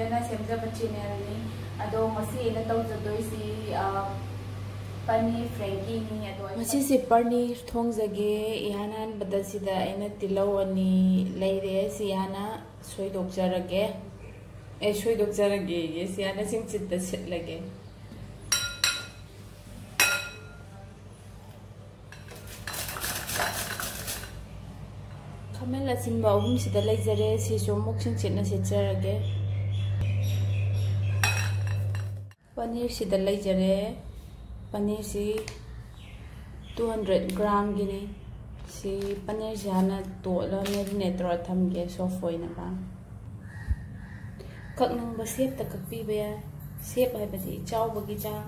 ꯍꯩꯇꯅ ꯁꯦꯝꯖꯕ ꯆꯦꯅꯦꯜꯅꯤ ꯑꯗꯣ ꯉꯁꯤ ꯑꯩꯅ ꯇꯧꯖꯗꯣꯏꯁꯤ ꯄꯅꯤꯔ ꯐ꯭ꯔꯦꯡꯀꯤꯅꯤ ꯑꯗꯣ ꯉꯁꯤꯁꯦ ꯄꯅꯤꯔ ꯊꯣꯡꯖꯒꯦ ꯏꯍꯥꯟ ꯍꯥꯟꯕꯗ ꯁꯤꯗ ꯑꯩꯅ ꯇꯤꯜꯍꯧ ꯑꯅꯤ ꯂꯩꯔꯦ ꯁꯤ ꯍꯥꯟꯅ ꯁꯣꯏꯗꯣꯛꯆꯔꯒꯦ ꯁꯤ ꯍꯥꯟꯅ ꯁꯤꯡꯆꯤꯠꯇ ꯁꯤꯠꯂꯒꯦ ꯈꯥꯃꯦꯟ ꯑꯁꯤꯟꯕ ꯑꯍꯨꯝꯁꯤꯗ ꯂꯩꯖꯔꯦ ꯁꯤꯁꯨ ꯑꯃꯨꯛ ꯁꯤꯡꯆꯤꯠꯅ ꯁꯤꯠꯆꯔꯒꯦ ꯄꯅꯤꯔꯁꯤꯗ ꯂꯩꯖꯔꯦ ꯄꯅꯤꯔꯁꯤ 200 ꯒ꯭ꯔꯥꯝꯒꯤꯅꯤ ꯁꯤ ꯄꯅꯤꯔꯁꯤ ꯍꯥꯟꯅ ꯇꯣꯠꯂ ꯃꯦꯔꯤꯅꯦꯠ ꯇꯧꯔ ꯊꯝꯒꯦ ꯁꯣꯐ ꯑꯣꯏꯅꯕ ꯀꯛꯅꯤꯡꯕ ꯁꯦꯞꯇ ꯀꯛꯄꯤꯕ ꯌꯥꯏ ꯁꯦꯞ ꯍꯥꯏꯕꯗꯤ ꯆꯥꯎꯕꯒꯤ ꯆꯥꯡ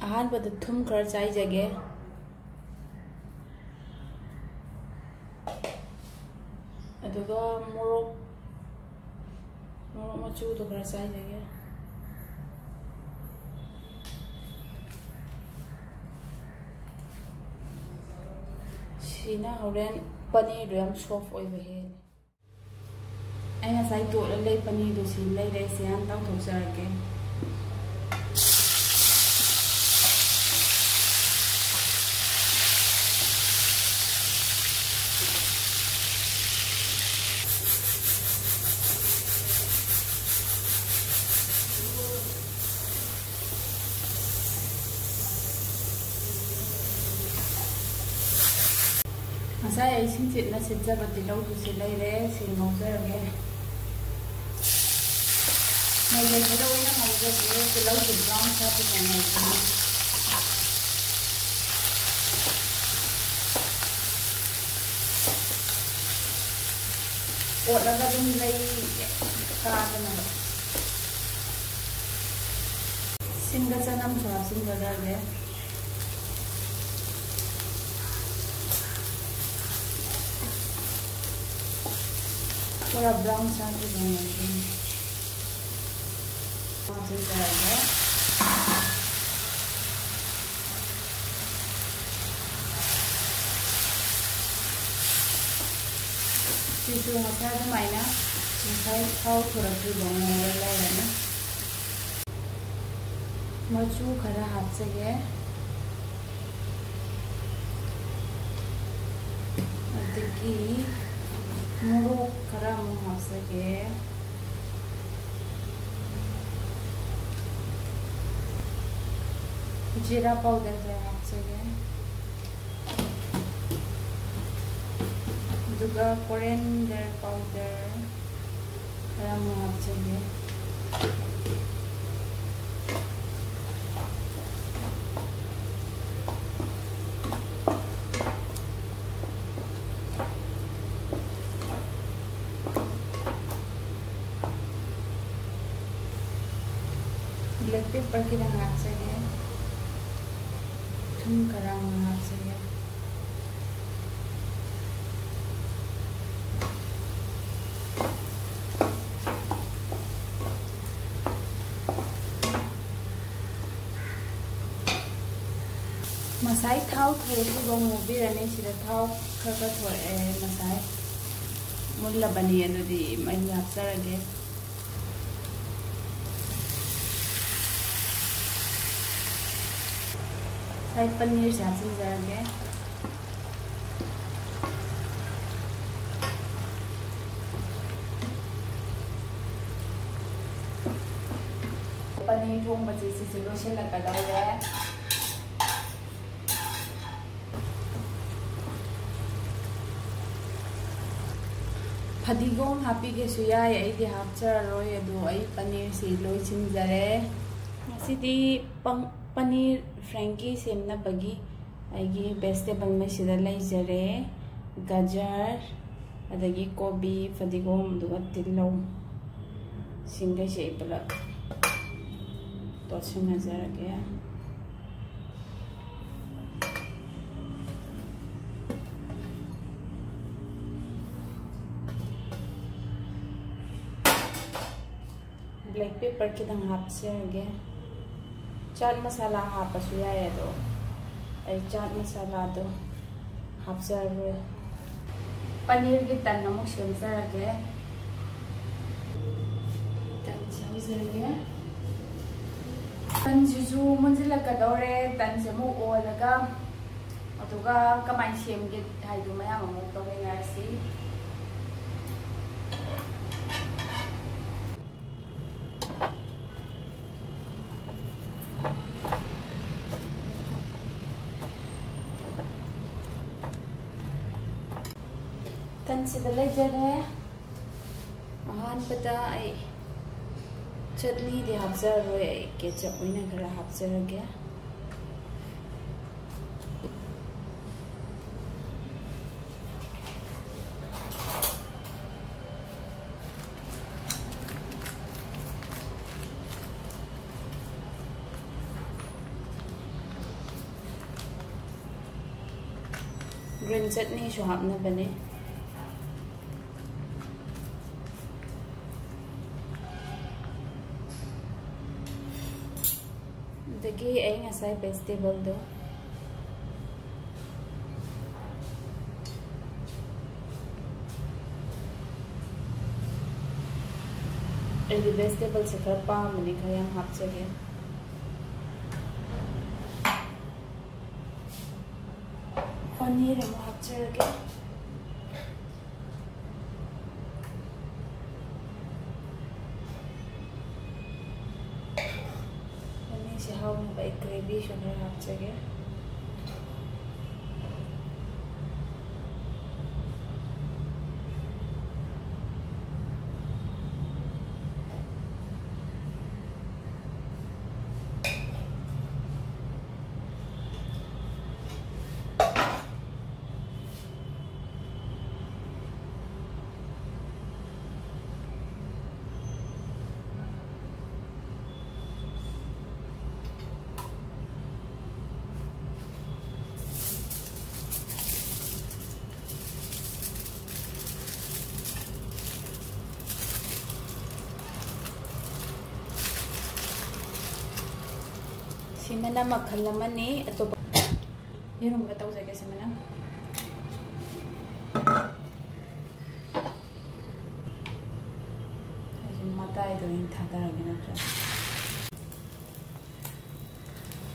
ꯑꯍꯥꯟꯕꯗ ꯊꯨꯝ ꯈꯔ ꯆꯥꯏꯖꯒꯦ ꯑꯗꯨꯒ ꯃꯣꯔꯣꯛ ꯃꯆꯨꯗꯣ ꯈꯔ ꯆꯥꯏꯖꯒꯦ ꯁꯤꯅ ꯍꯣꯔꯦꯟ ꯄꯅꯤꯔꯗꯣ ꯌꯥꯝ ꯁꯣꯐ ꯑꯣꯏꯕ ꯍꯦꯜꯂꯦ ꯑꯩ ꯉꯁꯥꯏ ꯇꯣꯠꯂ ꯂꯩ ꯄꯅꯤꯔꯗꯣ ꯁꯤ ꯂꯩꯔꯦ ꯁꯤ ꯌꯥꯝ ꯇꯥꯎꯊꯣꯛꯆꯔꯒꯦ ꯉꯁꯥꯏ ꯑꯩ ꯁꯤꯡꯆꯤꯠꯅ ꯁꯤꯠꯆꯕ ꯇꯤꯜꯍꯧꯗꯨꯁꯤ ꯂꯩꯔꯦ ꯁꯤ ꯉꯧꯖꯔꯒꯦ ꯃꯩꯂꯩꯕꯗ ꯑꯣꯏꯅ ꯉꯧꯖꯒꯦ ꯇꯤꯜꯍꯧꯁꯤ ꯕ꯭ꯔꯥꯎꯟ ꯈꯔ ꯉꯧꯖꯒꯦ ꯑꯣꯠꯂꯒ ꯑꯗꯨꯝ ꯂꯩ ꯀꯥꯗꯅꯕ ꯁꯤꯡꯒ ꯆꯅꯝꯁꯨ ꯍꯥꯞꯆꯤꯟꯖꯔꯒꯦ थोड़ा ब्राउन सा भी बनाएंगे सिसु मसाला दमाइना मसाला थाव थोड़ा भी बनाने वाला है मचू खरा हाथ से गए अदगी मोरोक खरा मुँह हासके जीरा पाउडर खरा हासके दुगा कोरिएंडर पाउडर खरा मुँह हासके ब्लैक पेपर की रंग हाथ से है थूम का रंग हाथ से है मसाई थाव थोड़े से मूवी रहने सिर्फ थाव खर थोड़े मसाई मुल्ला बनी अदुदी मई हापसरगे साइड पनीर से हापचीनजरगे पनीर थोंबसे सिसे लोइसल्लकदौरे फदीगोम हापीगेसु याय अइदि हापचररोय अदु अइ पनीर से लोइसिनजरे मसिदि पनीर फ्रेंकी सेमनबगी अइगी वेजिटेबल मसिदा लैजरे गाजर अदगी कोबी फदीगोम दुगा तिल्लौ सिंगैसे इपला तोसिनजरगे black pepper kitang hapsirage. Chaat masala hapasu yae do. Ai chaat masala do hapsarwe. Paneer ki tan namuk semsarage. Tan semsarage. Tan juju munjila kadore tan semu olaga. Atuga kamay semge haidu maya mamuk tore ngasi. Tan sida lejare ahan pada ai chutney de hapsarwe ketchup oina khara hapsarage. Green chutney shu hapna bane. Dagi ay ngasay vegetable do. Ay vegetable se karpa mani kayang hapsage. Paneer mo hapsage. How by gravy sugar hapsage. Simana makalaman ni ato yung mga tawag sa simana mata ito yung tataragin na siya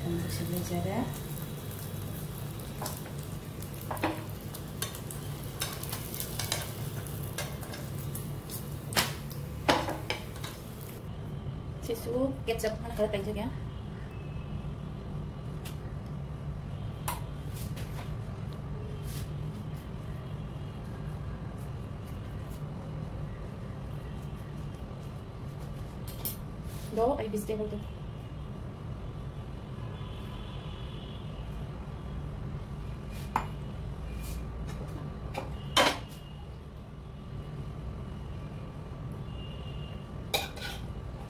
ganito sila jara sisu ketchup mana kada tayo kaya do ay vegetable do.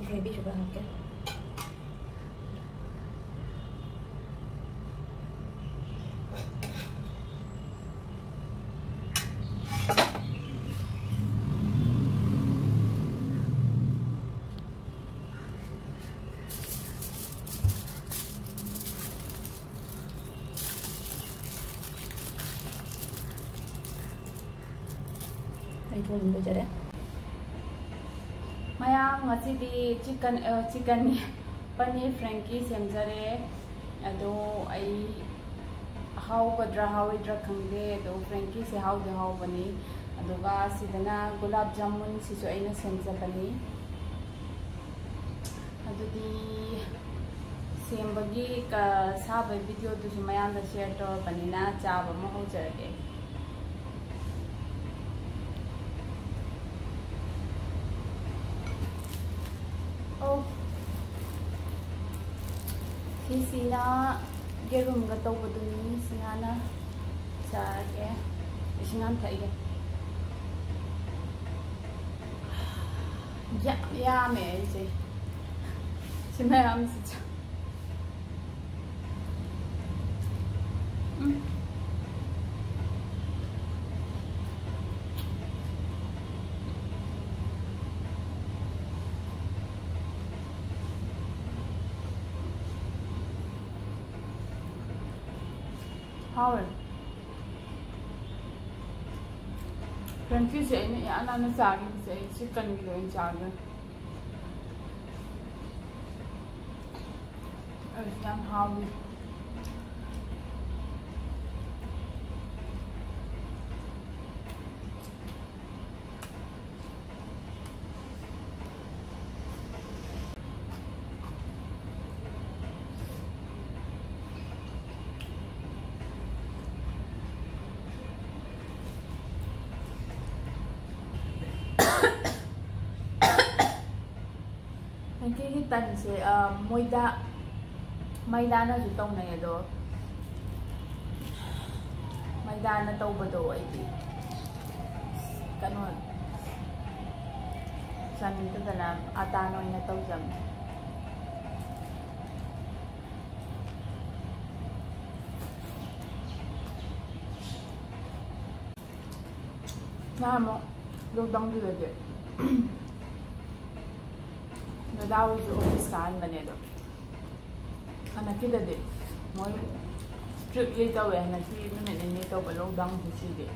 Gravy juga oke. Ito yung bujara. Maya ngasi di chicken ni paneer frankie semjare ado ai how kadra khangde ado frankie se how bani aduga sidana gulab jamun si so aina semja bani adudi sembagi ka sabai video du maya da share to bani na chaba mo ho jarage. Oh, sina gerum ga tawbo duni sinana sa ke isinan thai ge ya me je sima am si How frankie say ni ana na sagi say chicken gi in charge. Yang how frankie tan se maida na ju tong nai ado maida na tau bado ai di kanu san ta na ata no na tau jam na mo lo dang di de no daw ju office kan bane do ana kida de moi strictly tau na si minute ni tau ba long dang si de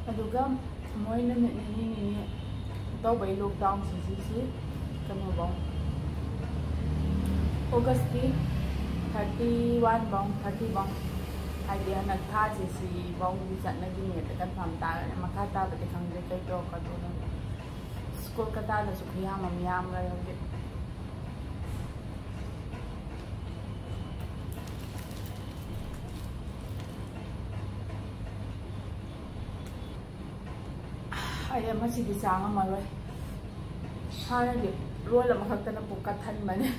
aduga moi na ni tau bai lockdown si kanu bang August ki 31 bang 30 bang idea na tha si bang ni chat na gi ne kan pham ta makha ta ba te khang de kai to ka do na school ka ta na su khia ma myam ga yo ge ai ma si di sang ma loi ha na de ro la ma khak ta na pu ka than ma ne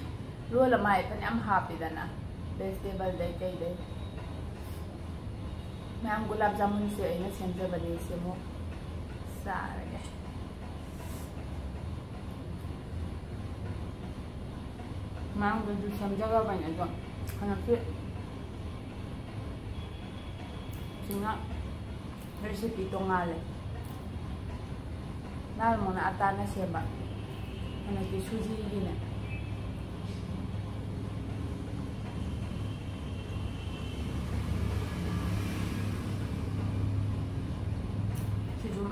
ro la mai pan am happy da na vegetable dai kai dai ma'am gulab jamun से अना सेमजबने से मो सारगे ma'am गु सेमजगा बने दो हनके सिंगा recipe तोंगाले नाल मोना आटाना सेबा हनके सुजी गिने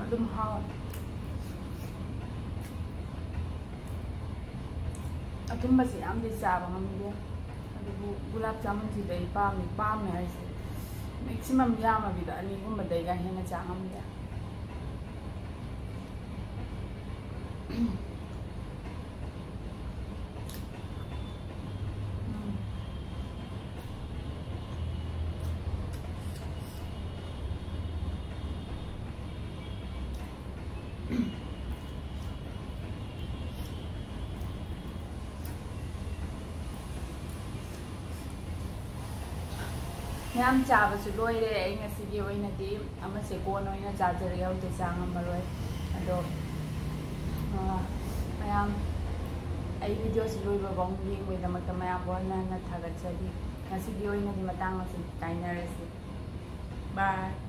Adum how atum basi am de sa ba ngam de adu gulab jamun ji dai pa me hai se maximum ya ma bi da ani gum dai ga hena cha ngam de ma'am चाबसु लोइरे आई ngasiगी oinadi amase kon oina charger yaw te chang amaroi ado ma'am ai video si loiba bong yeng we da makta ma'am bona na thagat chadi ngasigi oinadi matang asin kainarasi bye